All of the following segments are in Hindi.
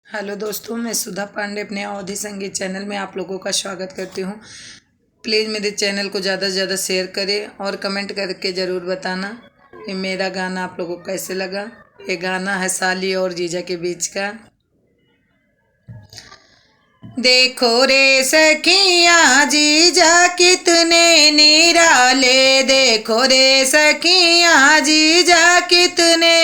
हेलो दोस्तों, मैं सुधा पांडे अपने अवधि संगीत चैनल में आप लोगों का स्वागत करती हूँ। प्लीज़ मेरे चैनल को ज़्यादा से ज़्यादा शेयर करें और कमेंट करके ज़रूर बताना कि मेरा गाना आप लोगों को कैसे लगा। ये गाना है साली और जीजा के बीच का। देखो रे सखिया जीजा कितने निराले, देखो रे सखिया जीजा कितने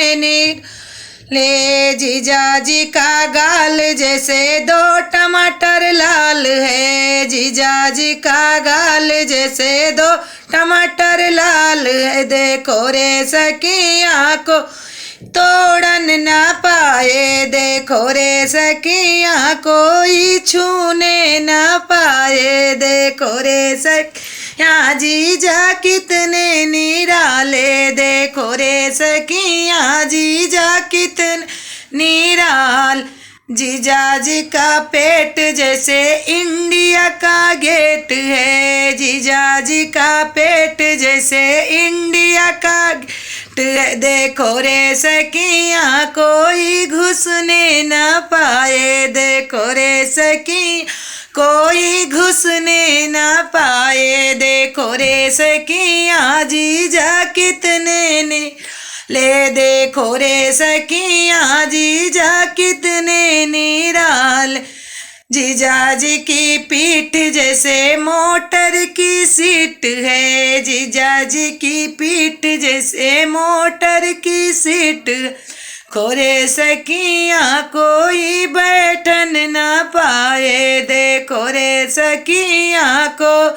ले जीजा जी का गाल जैसे दो टमाटर लाल है, जीजा जी का गाल जैसे दो टमाटर लाल है। देखो रे सखिया को तोड़न ना पाए, देखो रे सखिया कोई छूने ना पाए, देखो रे सखिया जीजा कितने निराले, देखो रे सखिया जीजा कितने निराल। जीजा जी का पेट जैसे इंडिया का गेट है, जीजा जी का पेट जैसे इंडिया का गेट है। देखो रे सखिया कोई घुसने न पाए, देखो रे सखिया कोई घुसने न पाए, देखो रे सखिया जीजा कितने ने ले, देखो रे सखिया जीजा कितने निराल। जीजा जी की पीठ जैसे मोटर की सीट है, जीजा जी की पीठ जैसे मोटर की सीट। खोरे सखिया कोई बैठन ना पाए, देखो रे सखिया को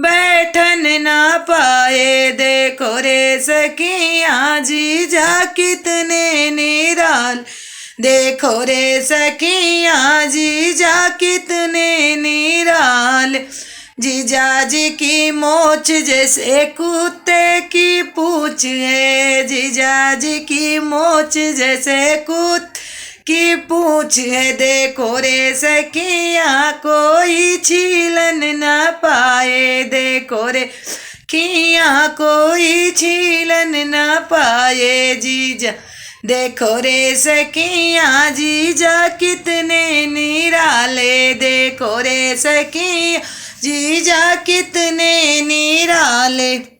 बैठन ना पाए, देखो रे सखिया जीजा कितने निराल, देखो रे सखिया जीजा कितने निराल। जीजा जी की मोछ जैसे कुत्ते की पूछ है, जीजा जी की मोछ जैसे कुत्ते की पूछ है। देखो रे सखिया कोई छीलन ना पाए, देखो रे सखिया कोई छीलन ना पाए। जीजा देखो रे सखिया जीजा कितने निराले, देखो रे सखिया जीजा कितने निराले।